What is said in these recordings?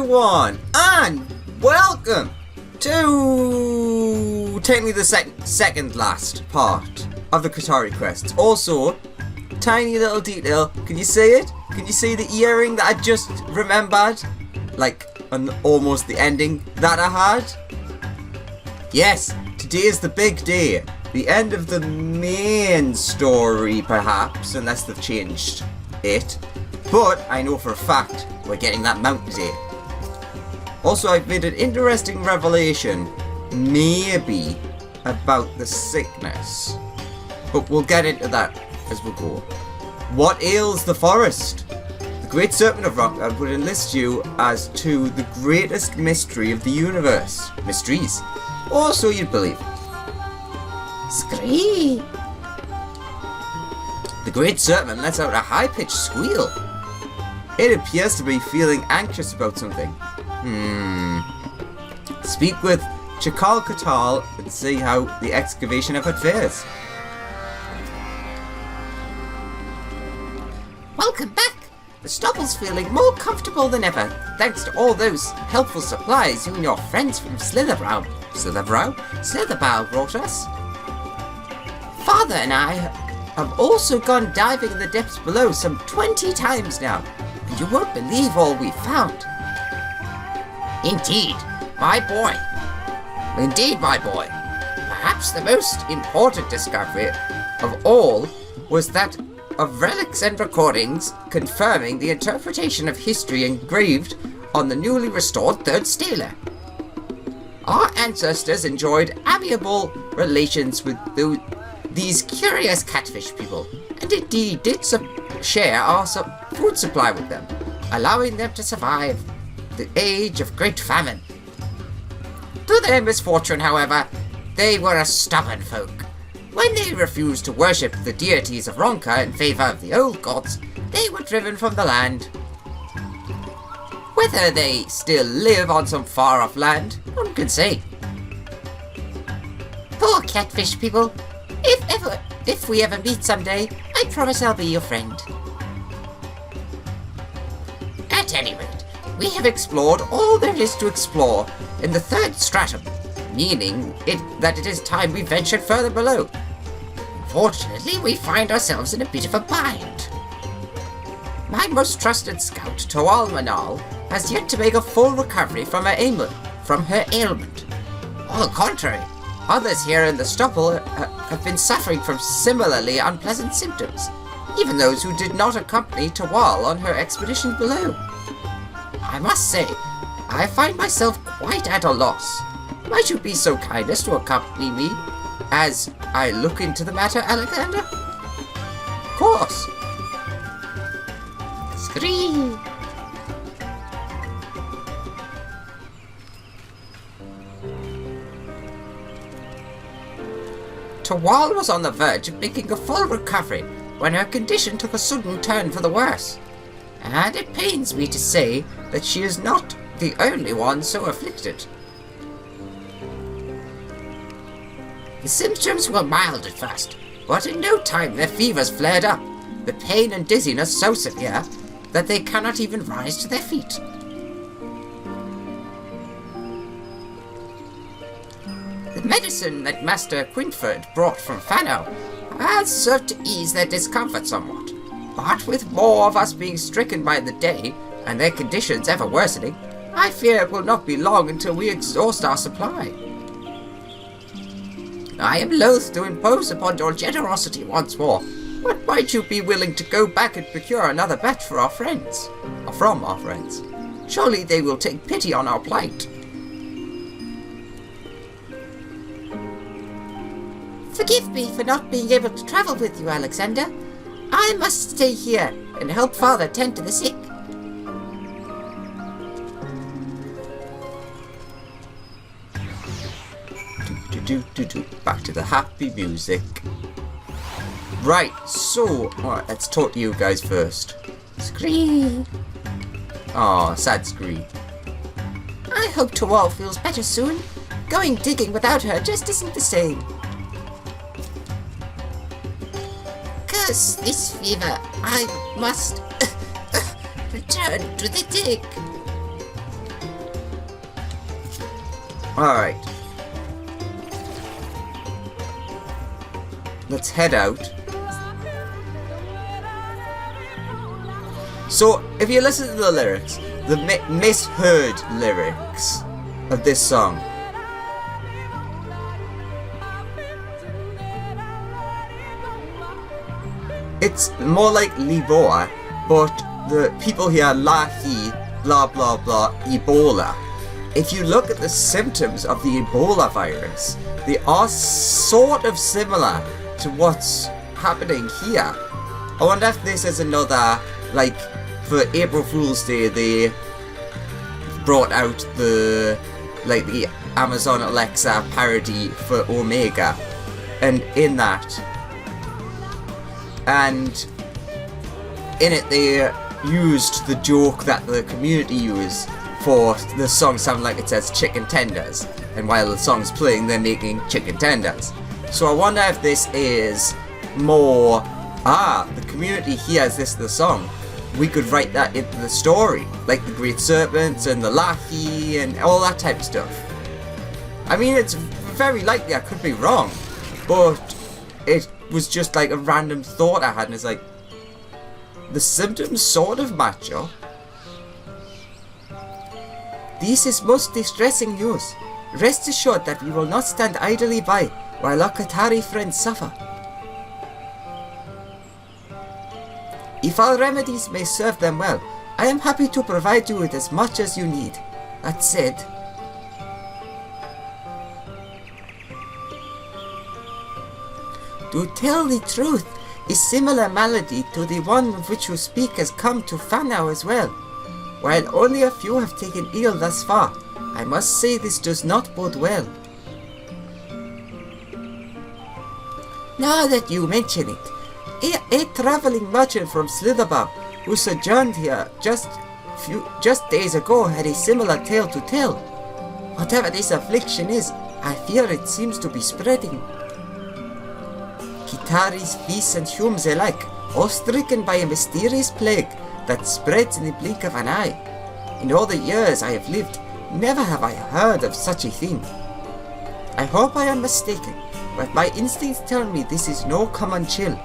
everyone, and welcome to technically the second last part of the Qitari quests. Also, tiny little detail, can you see it? Can you see the earring that I just remembered? Like, on almost the ending that I had? Yes, today is the big day. The end of the main story, perhaps, unless they've changed it. But I know for a fact we're getting that mount today. Also, I've made an interesting revelation, maybe, about the sickness. But we'll get into that as we go. What ails the forest? The Great Serpent of Rock would enlist you as to the greatest mystery of the universe. Mysteries. Or so you'd believe. Scream! The Great Serpent lets out a high-pitched squeal. It appears to be feeling anxious about something. Speak with Qitari and see how the excavation effort fares. Welcome back! The stubble's feeling more comfortable than ever, thanks to all those helpful supplies you and your friends from Slitherbrow brought us. Father and I have also gone diving in the depths below some 20 times now, and you won't believe all we found. Indeed, my boy. Perhaps the most important discovery of all was that of relics and recordings confirming the interpretation of history engraved on the newly restored third stela. Our ancestors enjoyed amiable relations with these curious catfish people, and indeed did share our food supply with them, allowing them to survive the age of great famine. To their misfortune, however, they were a stubborn folk. When they refused to worship the deities of Ronka in favour of the old gods, they were driven from the land. Whether they still live on some far-off land, none can say. Poor catfish people. If we ever meet someday, I promise I'll be your friend. At any rate, we have explored all there is to explore in the third stratum, meaning that it is time we ventured further below. Unfortunately, we find ourselves in a bit of a bind. My most trusted scout, Tawal Manal, has yet to make a full recovery from her ailment. On the contrary, others here in the stubble have been suffering from similarly unpleasant symptoms, even those who did not accompany Tawal on her expedition below. I must say, I find myself quite at a loss. Might you be so kind as to accompany me as I look into the matter, Alexander? Of course. Scream! Tawal was on the verge of making a full recovery when her condition took a sudden turn for the worse. And it pains me to say that she is not the only one so afflicted. The symptoms were mild at first, but in no time their fevers flared up, the pain and dizziness so severe that they cannot even rise to their feet. The medicine that Master Quintford brought from Fano has served to ease their discomfort somewhat, but with more of us being stricken by the day and their conditions ever worsening, I fear it will not be long until we exhaust our supply. I am loath to impose upon your generosity once more, but might you be willing to go back and procure another batch for our friends, or from our friends? Surely they will take pity on our plight. Forgive me for not being able to travel with you, Alexander. I must stay here and help Father tend to the sick. Back to the happy music. Right, so, alright, let's talk to you guys first. Scree. Aw, sad Scree. I hope Tawal feels better soon. Going digging without her just isn't the same. Curse this fever. I must return to the dig. Alright. Let's head out. So, if you listen to the lyrics, the misheard lyrics of this song, it's more like Liboa, but the people here Lahi, blah blah blah, Ebola. If you look at the symptoms of the Ebola virus, they are sort of similar to what's happening here. I wonder if this is another, like, for April Fool's Day they brought out the Amazon Alexa parody for Omega, and in it they used the joke that the community used for the song sounding like it says chicken tenders, and while the song's playing they're making chicken tenders. So I wonder if this is more, the community hears this in the song, we could write that into the story, like the Great Serpents and the Lahi and all that type of stuff. I mean, it's very likely, I could be wrong, but it was just like a random thought I had, and it's like, the symptoms sort of match up. This is most distressing news. Rest assured that we will not stand idly by while our Qitari friends suffer. If our remedies may serve them well, I am happy to provide you with as much as you need. That said, to tell the truth, a similar malady to the one of which you speak has come to Fanau as well. While only a few have taken ill thus far, I must say this does not bode well. Now that you mention it, a travelling merchant from Slitherbab who sojourned here just days ago had a similar tale to tell. Whatever this affliction is, I fear it seems to be spreading. Qitaris, beasts and humans alike, all stricken by a mysterious plague that spreads in the blink of an eye. In all the years I have lived, never have I heard of such a thing. I hope I am mistaken, but my instincts tell me this is no common chill.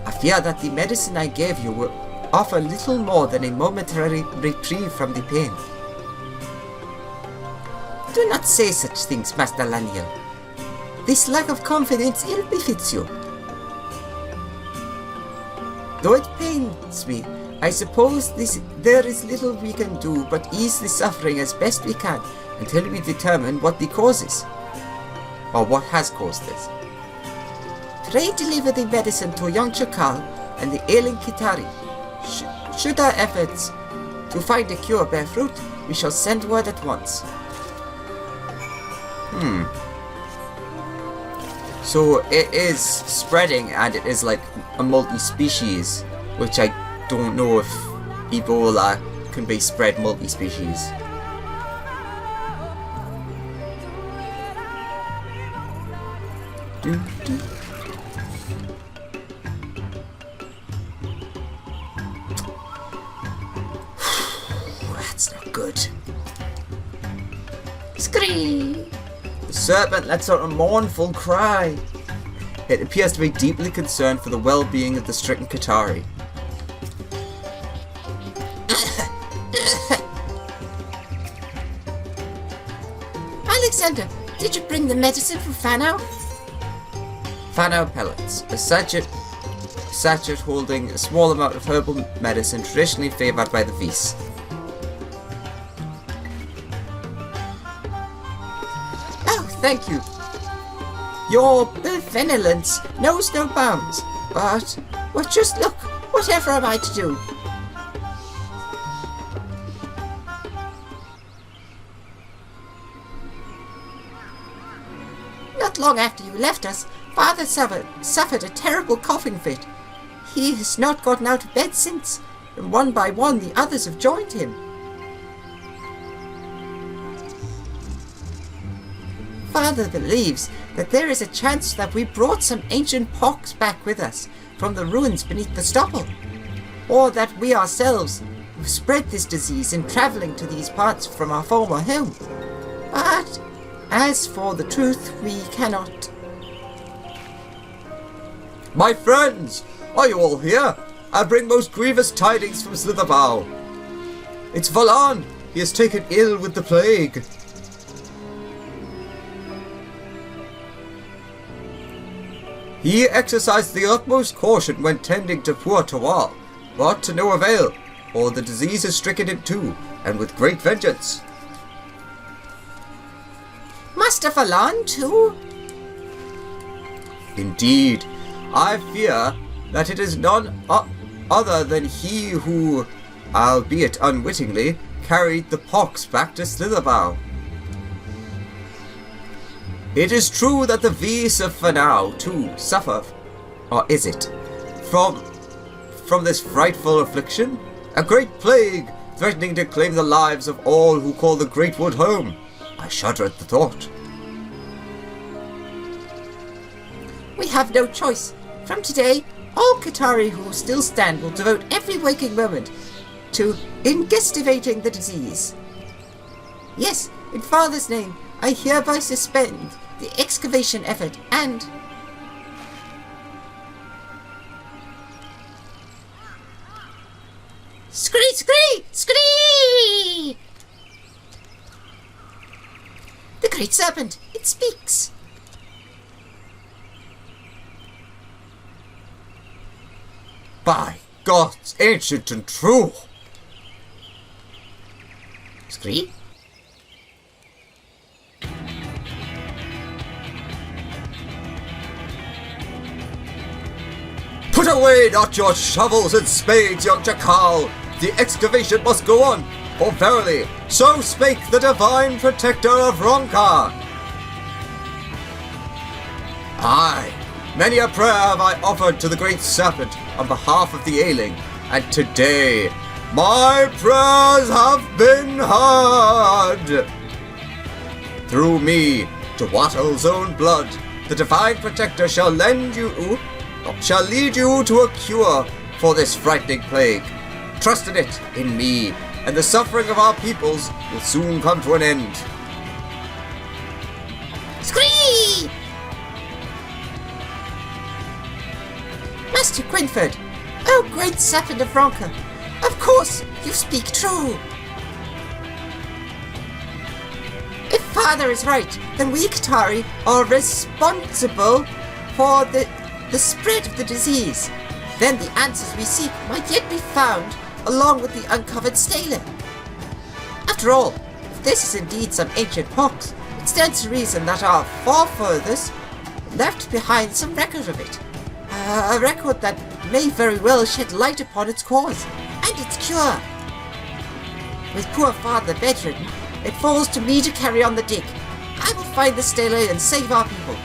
I fear that the medicine I gave you will offer little more than a momentary reprieve from the pain. Do not say such things, Master Laniel. This lack of confidence ill befits you. Though it pains me, I suppose there is little we can do but ease the suffering as best we can until we determine what the cause is. Or what has caused this. Pray deliver the medicine to young Chakal and the ailing Qitari. Should our efforts to find a cure bear fruit, we shall send word at once. So it is spreading, and it is like a multi-species, which I don't know if Ebola can be spread multi-species. That's not good. Scream! The serpent lets out a mournful cry. It appears to be deeply concerned for the well-being of the stricken Qitari. Alexander, did you bring the medicine from Fanau? Fanau pellets, a sachet holding a small amount of herbal medicine traditionally favoured by the Vis. Oh, thank you. Your benevolence knows no bounds, but just look, whatever am I to do? Not long after you left us, Father suffered a terrible coughing fit. He has not gotten out of bed since, and one by one the others have joined him. Father believes that there is a chance that we brought some ancient pox back with us from the ruins beneath the stubble, or that we ourselves spread this disease in travelling to these parts from our former home. But As for the truth, we cannot. My friends, are you all here? I bring most grievous tidings from Slitherbow. It's Valan. He is taken ill with the plague. He exercised the utmost caution when tending to poor Tawal, but to no avail, for the disease has stricken him too, and with great vengeance. Master Valan too? Indeed, I fear that it is none other than he who, albeit unwittingly, carried the pox back to Slitherbow. It is true that the Vs of Fanau too suffer, or is it, from this frightful affliction? A great plague threatening to claim the lives of all who call the Great Wood home. I shudder at the thought. We have no choice. From today, all Qitari who still stand will devote every waking moment to investigating the disease. Yes, in Father's name, I hereby suspend the excavation effort and... Scree, scree, scree! The Great Serpent, it speaks. By gods, ancient and true! Scree? Put away not your shovels and spades, young Jackal! The excavation must go on, for verily, so spake the divine protector of Ronka! Aye, many a prayer have I offered to the Great Serpent on behalf of the ailing, and today, my prayers have been heard! Through me, to Wattle's own blood, the divine protector shall lead you to a cure for this frightening plague. Trust in it, in me, and the suffering of our peoples will soon come to an end. Scree! Master Quinford, oh great serpent of Ronka, of course you speak true. If Father is right, then we Qitari are responsible for the spread of the disease. Then the answers we seek might yet be found along with the uncovered stele. After all, if this is indeed some ancient pox, it stands to reason that our forefathers left behind some record of it. A record that may very well shed light upon its cause and its cure. With poor Father bedridden, it falls to me to carry on the dig. I will find the stele and save our people,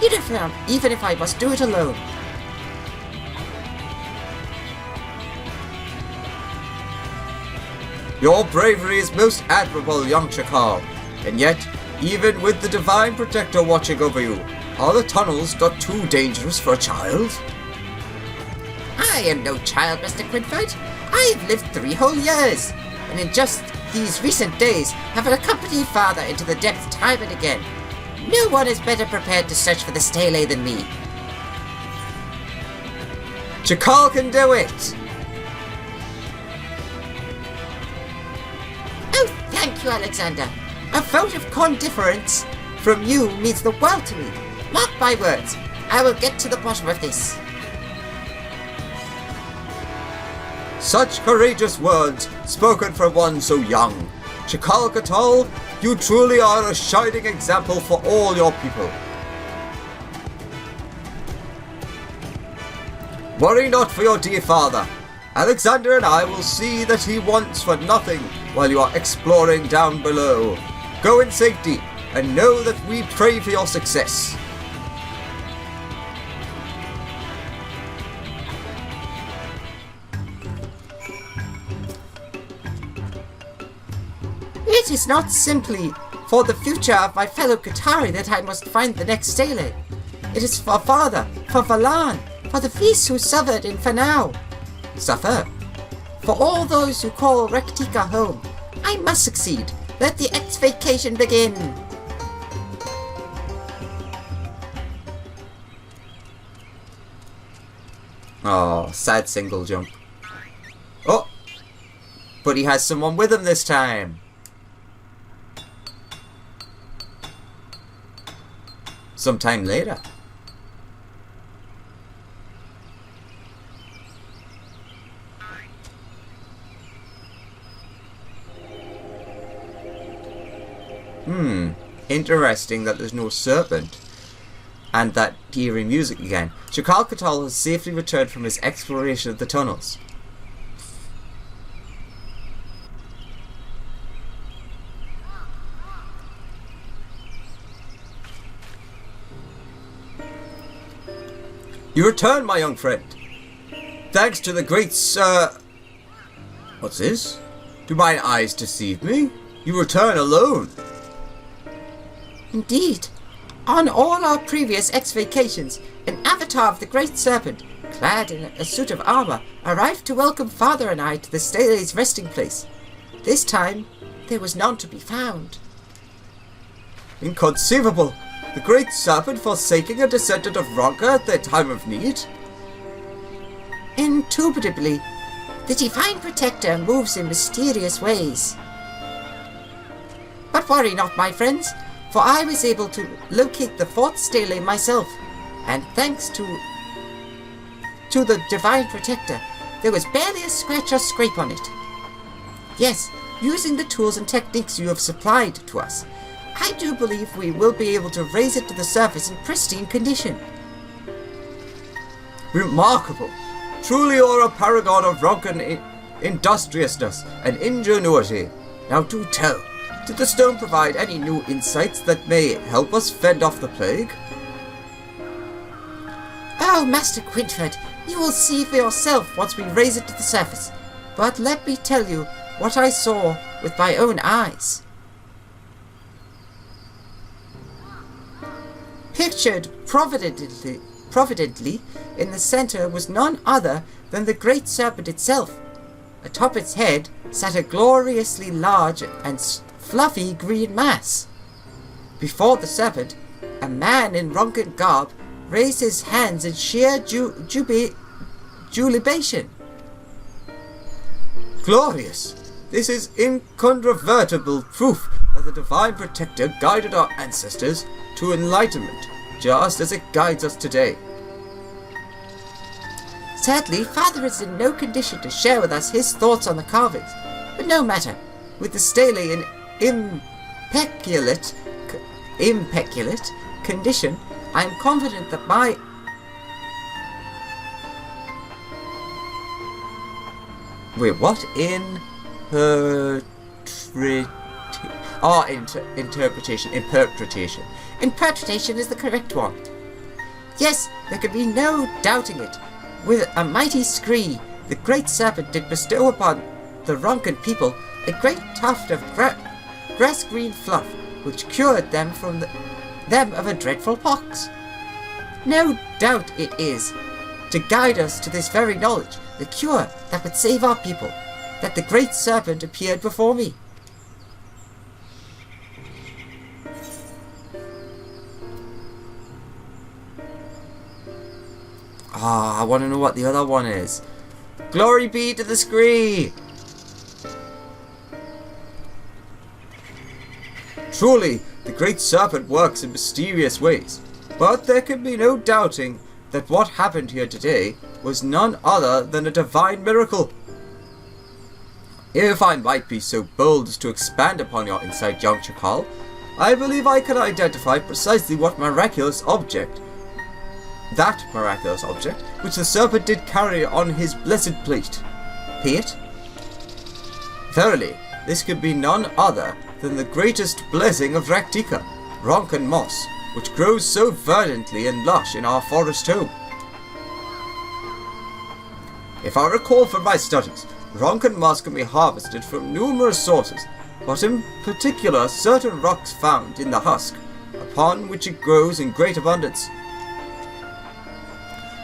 even if I must do it alone. Your bravery is most admirable, young Chakal, and yet, even with the divine protector watching over you, are the tunnels not too dangerous for a child? I am no child, Mr. Quinford. I have lived 3 whole years, and in just these recent days have accompanied Father into the depths time and again. No one is better prepared to search for the stele than me. Chakal can do it! Oh, thank you, Alexander. A vote of condiference from you means the world to me. Mark my words, I will get to the bottom of this. Such courageous words, spoken from one so young. Chakal Katal, you truly are a shining example for all your people. Worry not for your dear father. Alexander and I will see that he wants for nothing while you are exploring down below. Go in safety, and know that we pray for your success. It is not simply for the future of my fellow Qitari that I must find the next stele. It is for Father, for Valan, for the feasts who suffered in Fanau. Suffer. For all those who call Rektika home, I must succeed. Let the X vacation begin. Oh, sad single jump. Oh! But he has someone with him this time. Sometime later. Interesting that there's no serpent. And that eerie music again. Shakal Katal has safely returned from his exploration of the tunnels. You return, my young friend. Thanks to the great Sir... What's this? Do mine eyes deceive me? You return alone. Indeed. On all our previous ex-vacations, an avatar of the Great Serpent, clad in a suit of armor, arrived to welcome Father and I to the Stele's resting place. This time, there was none to be found. Inconceivable! The Great Serpent forsaking a descendant of Ronka at their time of need? Indubitably, the Divine Protector moves in mysterious ways. But worry not, my friends, for I was able to locate the fourth stele myself, and thanks to the Divine Protector, there was barely a scratch or scrape on it. Yes, using the tools and techniques you have supplied to us, I do believe we will be able to raise it to the surface in pristine condition. Remarkable! Truly you're a paragon of Ronkan industriousness and ingenuity. Now do tell, did the stone provide any new insights that may help us fend off the plague? Oh, Master Quintford, you will see for yourself once we raise it to the surface. But let me tell you what I saw with my own eyes. Pictured providently in the center was none other than the Great Serpent itself. Atop its head sat a gloriously large and fluffy green mass. Before the serpent, a man in Ronkan garb raised his hands in sheer jubilation. Glorious! This is incontrovertible proof that the Divine Protector guided our ancestors to enlightenment, just as it guides us today. Sadly, Father is in no condition to share with us his thoughts on the carvings, but no matter. With the stele in impeculate condition, I am confident that my... Wait, what? Interpretation. Interpretation is the correct one. Yes, there can be no doubting it. With a mighty scree, the Great Serpent did bestow upon the Ronkan people a great tuft of grass-green fluff, which cured them from them of a dreadful pox. No doubt it is, to guide us to this very knowledge, the cure that would save our people, that the Great Serpent appeared before me. I want to know what the other one is. Glory be to the scree! Truly, the Great Serpent works in mysterious ways, but there can be no doubting that what happened here today was none other than a divine miracle. If I might be so bold as to expand upon your insight, young Chakal, I believe I can identify precisely what miraculous object which the serpent did carry on his blessed plate. Pate? Verily, this could be none other than the greatest blessing of Raktika, Ronkan moss, which grows so verdantly and lush in our forest home. If I recall from my studies, Ronkan moss can be harvested from numerous sources, but in particular certain rocks found in the husk, upon which it grows in great abundance.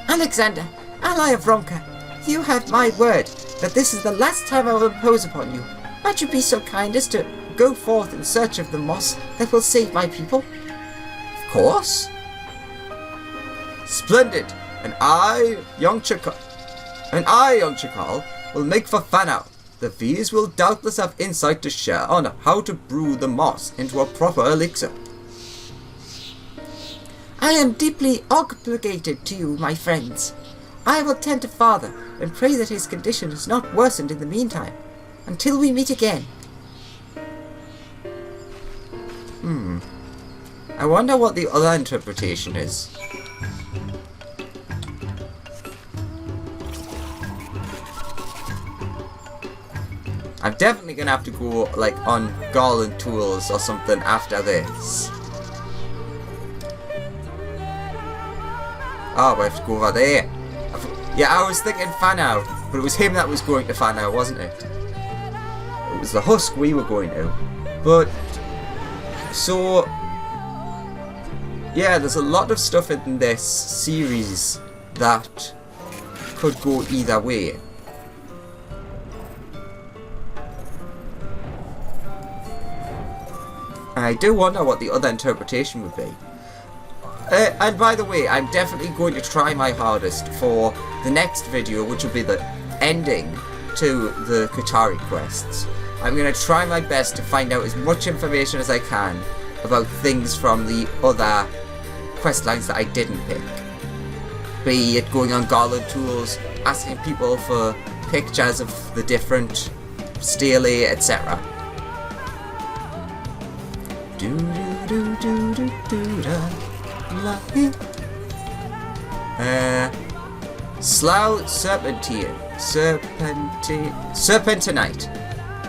Alexander, ally of Ronka, you have my word that this is the last time I will impose upon you. Might you be so kind as to go forth in search of the moss that will save my people? Of course. Splendid. And I, young Chakal... And I, young Chakal, will make for Fanao. The V's will doubtless have insight to share on how to brew the moss into a proper elixir. I am deeply obligated to you, my friends. I will tend to Father and pray that his condition has not worsened in the meantime. Until we meet again. I wonder what the other interpretation is. I'm definitely gonna have to go like on Garland Tools or something after this. Oh, we have to go over there. Yeah, I was thinking Fanao, but it was him that was going to Fanao, wasn't it? It was the husk we were going to. But, so, yeah, there's a lot of stuff in this series that could go either way. I do wonder what the other interpretation would be. And by the way, I'm definitely going to try my hardest for the next video, which will be the ending to the Qitari quests. I'm going to try my best to find out as much information as I can about things from the other quest lines that I didn't pick. Be it going on Garland Tools, asking people for pictures of the different stele, etc. Slough Serpentinite.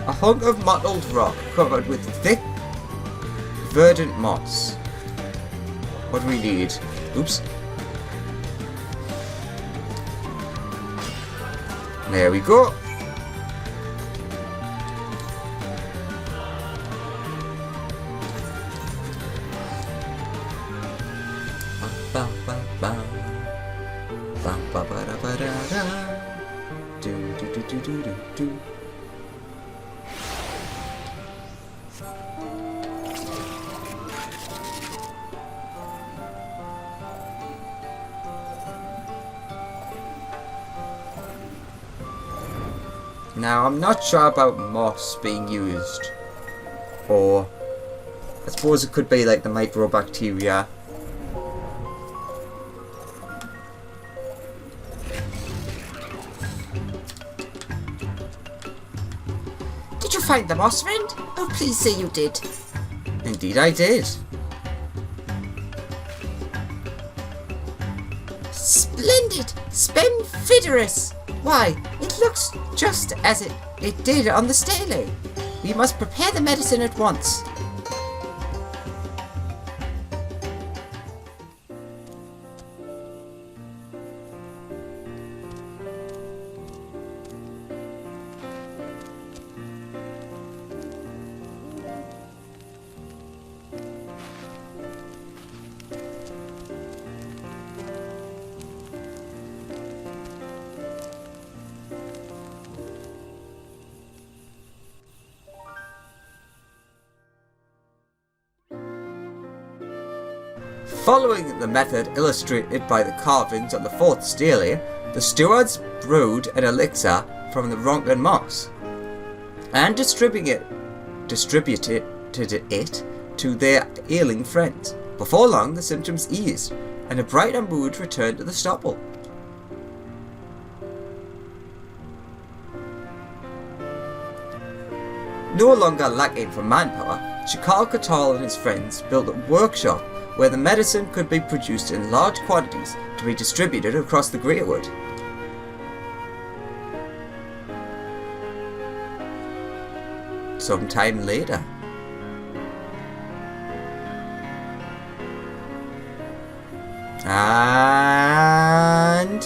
A hunk of mottled rock covered with thick, verdant moss. What do we need? Oops. There we go. Now, I'm not sure about moss being used, or I suppose it could be like the microbacteria. Did you find the moss, friend? Oh, please say you did. Indeed I did. Splendid! Splendiferous! Why, it looks just as it did on the stele. We must prepare the medicine at once. Following the method illustrated by the carvings on the fourth stele, the stewards brewed an elixir from the Ronklin moss and distributed it to their ailing friends. Before long, the symptoms eased, and a brighter mood returned to the stubble. No longer lacking for manpower, Shakal Katal and his friends built a workshop where the medicine could be produced in large quantities to be distributed across the Greatwood. Sometime later. And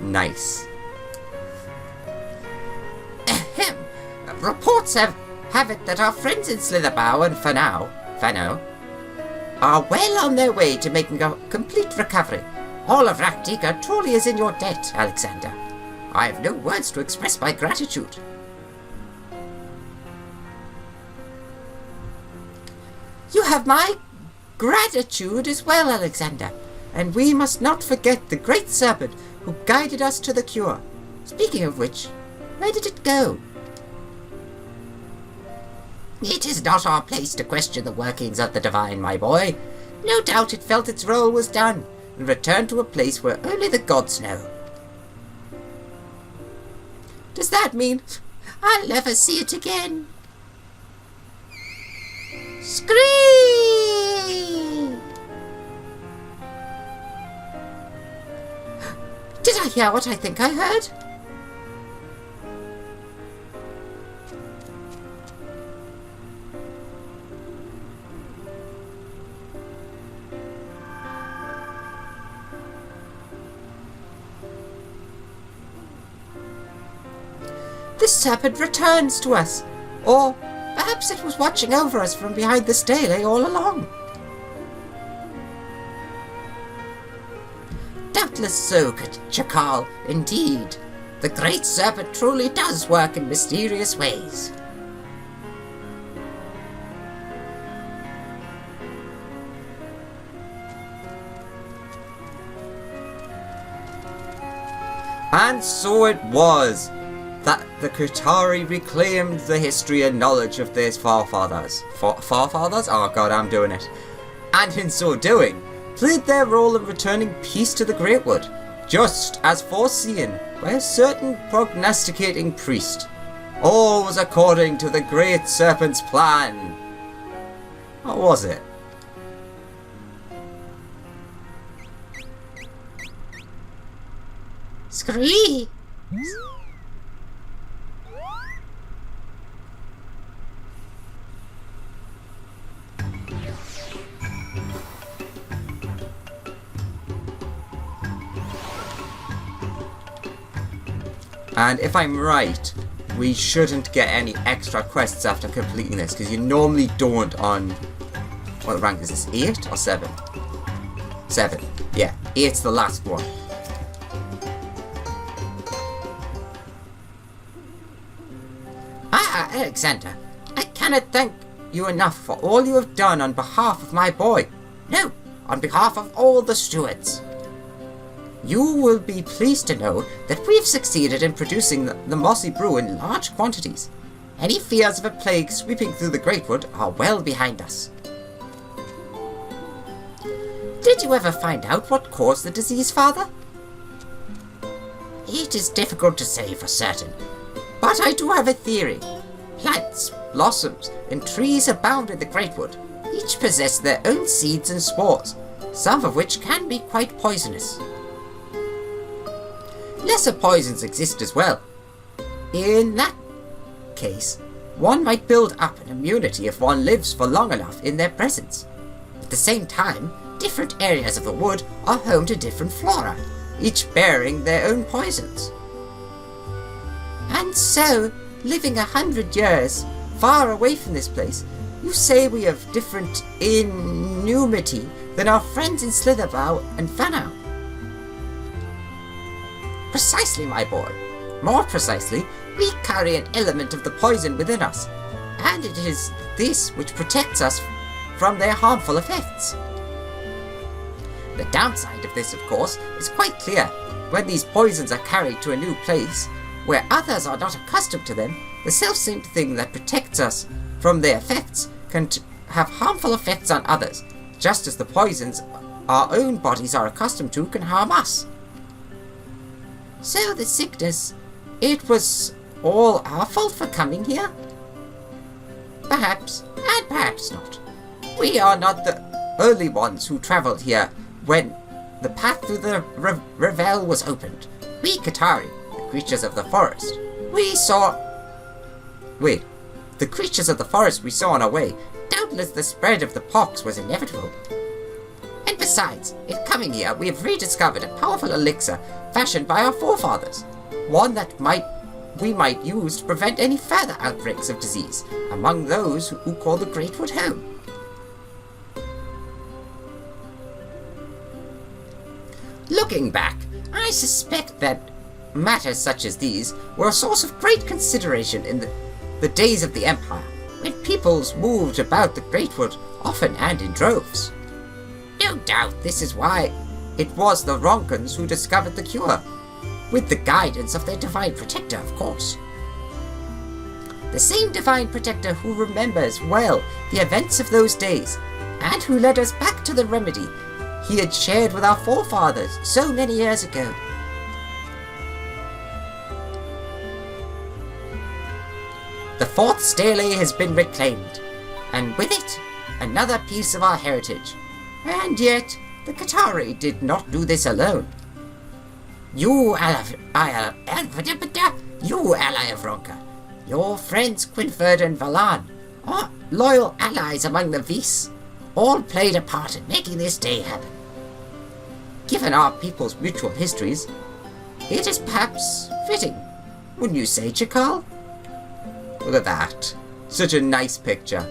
nice. Reports have it that our friends in Slitherbow and Fanao are well on their way to making a complete recovery. All of Raktika truly is in your debt, Alexander. I have no words to express my gratitude. You have my gratitude as well, Alexander. And we must not forget the great serpent who guided us to the cure. Speaking of which, where did it go? It is not our place to question the workings of the divine, my boy. No doubt it felt its role was done, and returned to a place where only the gods know. Does that mean I'll never see it again? Scream! Did I hear what I think I heard? The serpent returns to us, or perhaps it was watching over us from behind the stele all along. Doubtless so, Chakal, indeed. The great serpent truly does work in mysterious ways. And so it was that the Qitari reclaimed the history and knowledge of their forefathers. Forefathers? Oh god, I'm doing it. And in so doing, played their role in returning peace to the Great Wood, just as foreseen by a certain prognosticating priest. All was according to the Great Serpent's plan. Or was it? Scree! And if I'm right, we shouldn't get any extra quests after completing this, because you normally don't on... What rank is this? 8 or 7? 7. Yeah, 8's the last one. Alexander, I cannot thank you enough for all you have done on behalf of my boy. No, on behalf of all the stewards. You will be pleased to know that we've succeeded in producing the mossy brew in large quantities. Any fears of a plague sweeping through the Great Wood are well behind us. Did you ever find out what caused the disease, Father? It is difficult to say for certain, but I do have a theory. Plants, blossoms, and trees abound in the Great Wood. Each possess their own seeds and spores, some of which can be quite poisonous. Lesser poisons exist as well. In that case, one might build up an immunity if one lives for long enough in their presence. At the same time, different areas of the wood are home to different flora, each bearing their own poisons. And so, living 100 years far away from this place, you say we have different immunity than our friends in Slitherbow and Fanau. Precisely, my boy. More precisely, we carry an element of the poison within us, and it is this which protects us from their harmful effects. The downside of this, of course, is quite clear. When these poisons are carried to a new place, where others are not accustomed to them, the self-same thing that protects us from their effects can have harmful effects on others, just as the poisons our own bodies are accustomed to can harm us. So the sickness, it was all our fault for coming here? Perhaps, and perhaps not. We are not the only ones who travelled here when the path through the Revel was opened. We Qitari, the creatures of the forest, the creatures of the forest we saw on our way, doubtless the spread of the pox was inevitable. And besides, in coming here, we have rediscovered a powerful elixir fashioned by our forefathers, one that we might use to prevent any further outbreaks of disease among those who call the Great Wood home. Looking back, I suspect that matters such as these were a source of great consideration in the days of the Empire, when peoples moved about the Great Wood often and in droves. No doubt this is why it was the Ronkans who discovered the cure, with the guidance of their divine protector, of course. The same divine protector who remembers well the events of those days, and who led us back to the remedy he had shared with our forefathers so many years ago. The fourth stele has been reclaimed, and with it, another piece of our heritage. And yet, the Qitari did not do this alone. You ally of Ronka, your friends Quinford and Valan, our loyal allies among the Vis, all played a part in making this day happen. Given our people's mutual histories, it is perhaps fitting, wouldn't you say, Chakal? Look at that. Such a nice picture.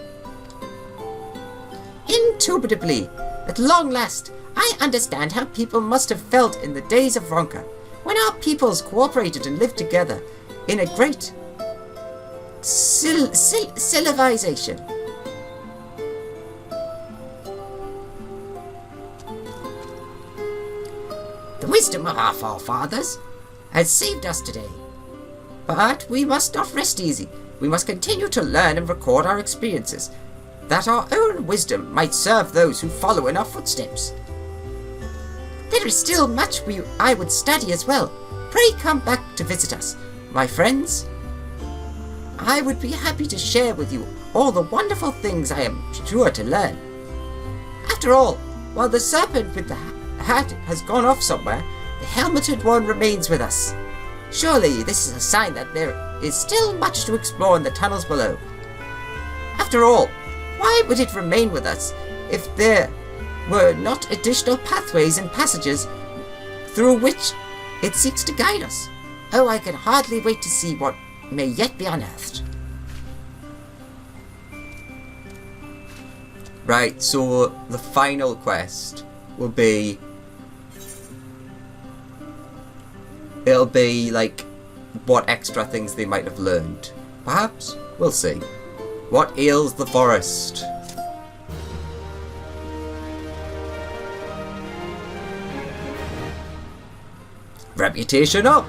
Indubitably, at long last, I understand how people must have felt in the days of Ronka, when our peoples cooperated and lived together in a great civilization. The wisdom of our forefathers has saved us today. But we must not rest easy. We must continue to learn and record our experiences, that our own wisdom might serve those who follow in our footsteps. There is still much I would study as well. Pray come back to visit us, my friends. I would be happy to share with you all the wonderful things I am sure to learn. After all, while the serpent with the hat has gone off somewhere, the helmeted one remains with us. Surely this is a sign that there is still much to explore in the tunnels below. After all, why would it remain with us if there were not additional pathways and passages through which it seeks to guide us? Oh, I can hardly wait to see what may yet be unearthed. Right, so the final quest will be... It'll be like what extra things they might have learned. Perhaps? We'll see. What ails the forest? Reputation up!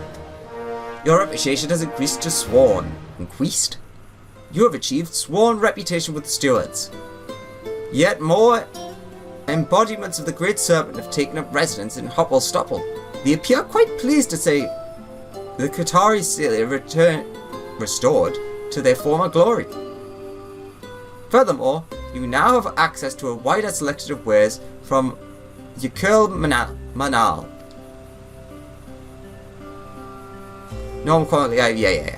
Your reputation has increased to Sworn. Increased? You have achieved Sworn reputation with the stewards. Yet more embodiments of the Great Serpent have taken up residence in Hopple Stopple. They appear quite pleased to say the Qitari Celia restored to their former glory. Furthermore, you now have access to a wider selection of wares from Yukul Manal. No, I'm calling it, yeah.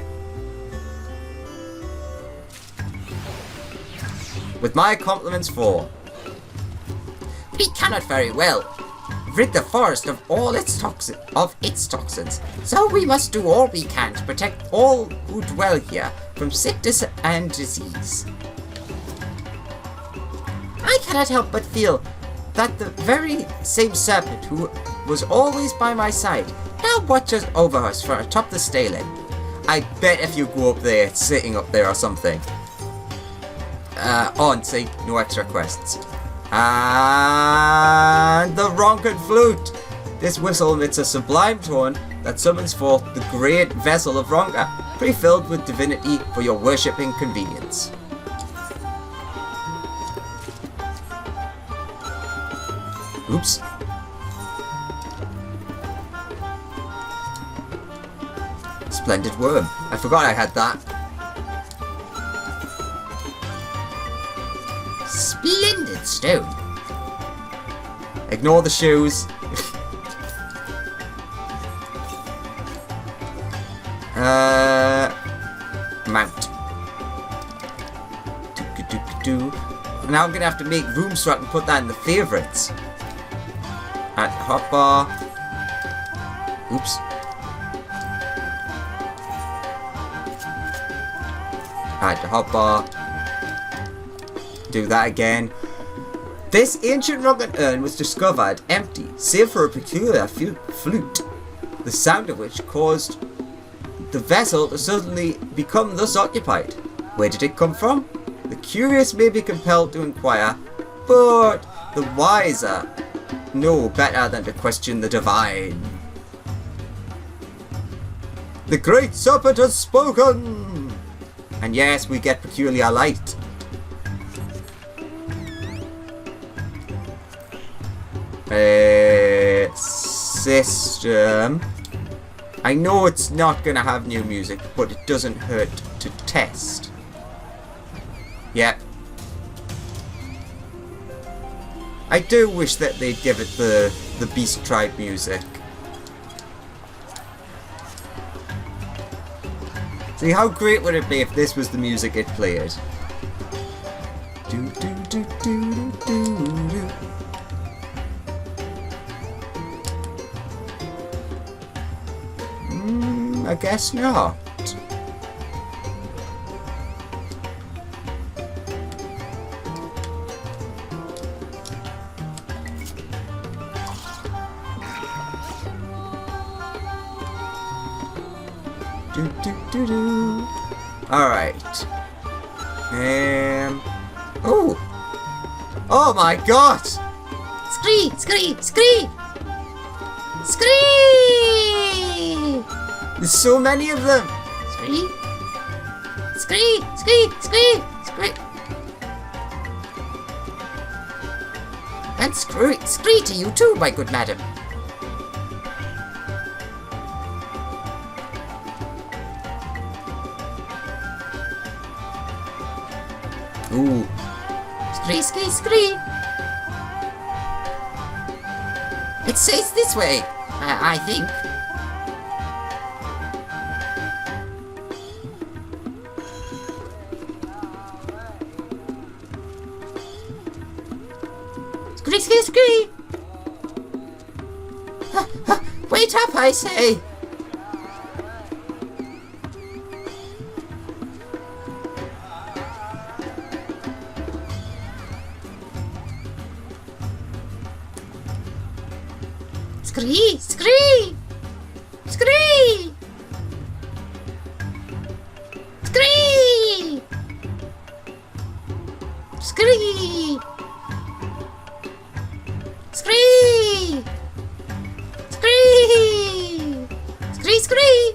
With my compliments for... We cannot very well rid the forest of all its toxins, so we must do all we can to protect all who dwell here from sickness and disease. I cannot help but feel that the very same serpent who was always by my side now watches over us from atop the stele. I bet if you go up there, it's sitting up there or something. And see, no extra quests. And the Ronkan Flute! This whistle emits a sublime tone that summons forth the great vessel of Ronka, pre-filled with divinity for your worshipping convenience. Oops. Splendid worm. I forgot I had that. Splendid stone. Ignore the shoes. Mount. Now I'm gonna have to make room so I can put that in the favorites. At hotbar. Oops. Add the hotbar. Do that again. This ancient Ronkan urn was discovered empty, save for a peculiar flute, the sound of which caused the vessel to suddenly become thus occupied. Where did it come from? The curious may be compelled to inquire But the wiser know better than to question the divine. The great serpent has spoken! And yes, we get peculiar light. System. I know it's not gonna have new music, but it doesn't hurt to test. Yep. I do wish that they'd give it the Beast Tribe music. See, how great would it be if this was the music it played? Do do do do do do. I guess not. Do do do do. All right. Oh. Oh my God. Scree! Scree! Scree! Scree! There's so many of them. Scree! Scree! Scree! Scree! Scree! And scree to you too, my good madam. Ooh. Scree! Scree! Scree! It says this way, I think. Scree! Scree! Scree! Wait up, I say! Scree! Scree! Scree! Scree! Scree! Scree! Scree! Scree! Scree!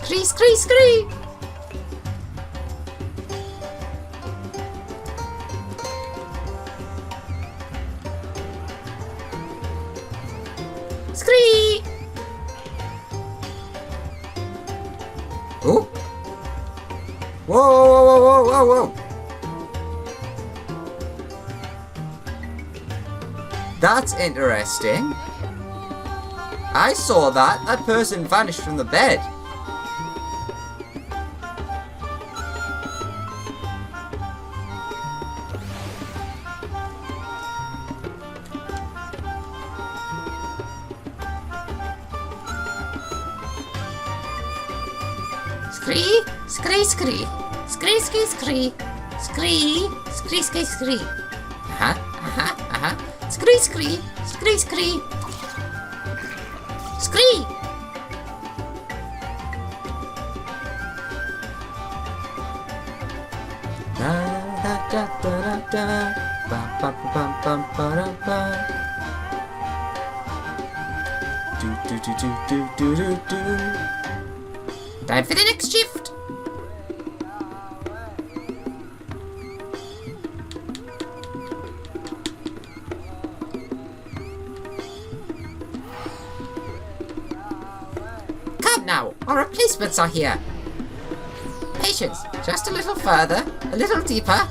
Scree! Scree! Scree! Scree! Oh! Whoa! Whoa! Whoa! Whoa! Whoa! Whoa! That's interesting. I saw that. That person vanished from the bed. Scree! Scree! Scree! Scree! Scree! Scree! Scree! Scree! Scree! Scree! Scree! Scree! Scree! Scree! Scree! Da da da da da. Ba ba ba ba ba ba da ba. Do do do do do do do do. Time for the next shift! Come now, our replacements are here. Patience, just a little further, a little deeper.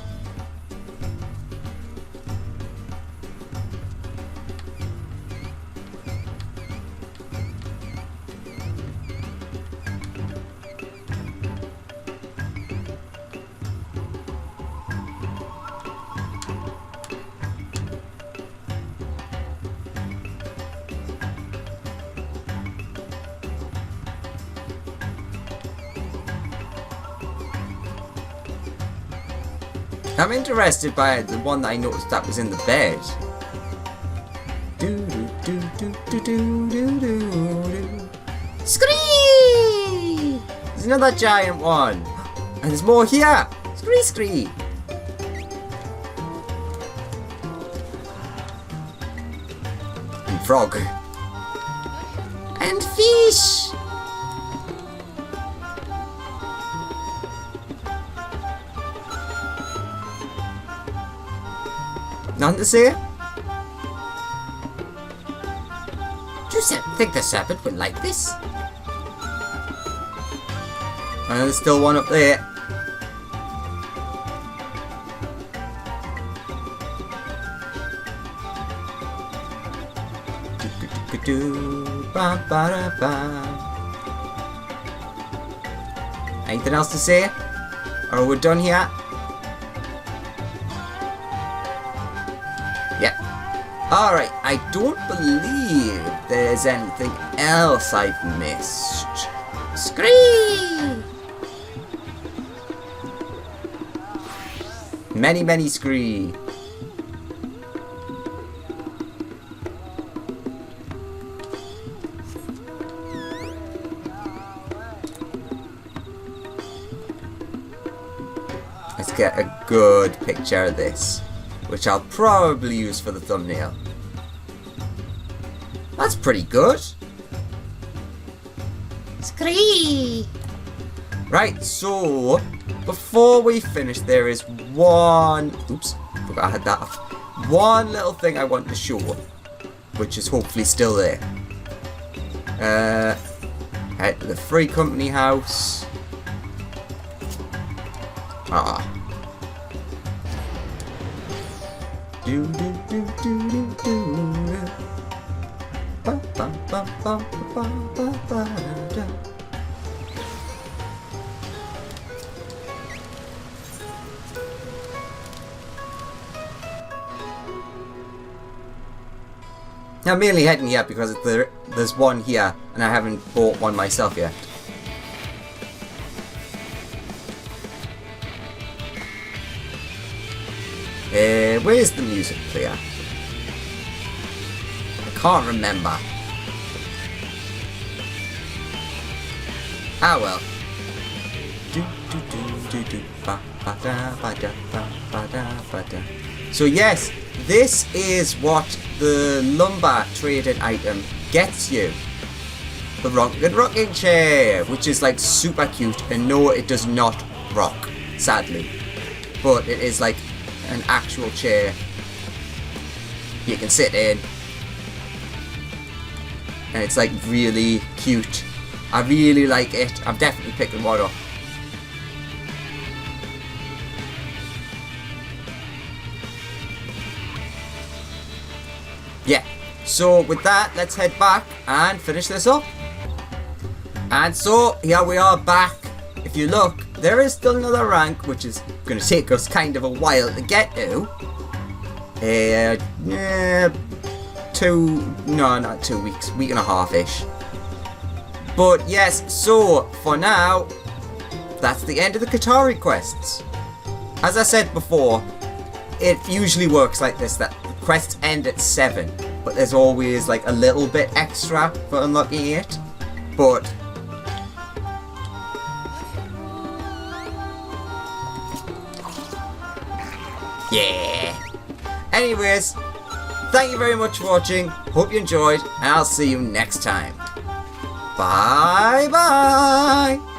I'm interested by the one that I noticed that was in the bed. Do do do do do do do do. Scree! There's another giant one, and there's more here. Scree! Scree! frog. And fish. Nothing to say? Do you think the serpent will like this? And there's still one up there. Anything else to say? Or are we done here? Yeah. Alright, I don't believe there's anything else I've missed. Scream! Many scree. Let's get a good picture of this, which I'll probably use for the thumbnail. That's pretty good. Scream! Right, so before we finish, there is one. Oops, forgot I had that off. One little thing I want to show, which is hopefully still there. Head to the Free Company house. Do do do do do do. Ba ba ba ba ba ba ba da. Now I'm mainly heading here because there's one here and I haven't bought one myself yet. Where's the music player? I can't remember. Ah well. So yes, this is what the lumber traded item gets you. The rocking chair, which is like super cute, and no, it does not rock, sadly. But it is like an actual chair you can sit in. And it's like really cute. I really like it. I'm definitely picking one up. Yeah, so with that, let's head back and finish this up. And so, here we are back. If you look, there is still another rank, which is going to take us kind of a while to get to. Not 2 weeks, week and a half-ish. But yes, so, for now, that's the end of the Qitari quests. As I said before, it usually works like this, that quests end at 7, but there's always like a little bit extra for unlocking it. But yeah. Anyways, thank you very much for watching. Hope you enjoyed, and I'll see you next time. Bye bye.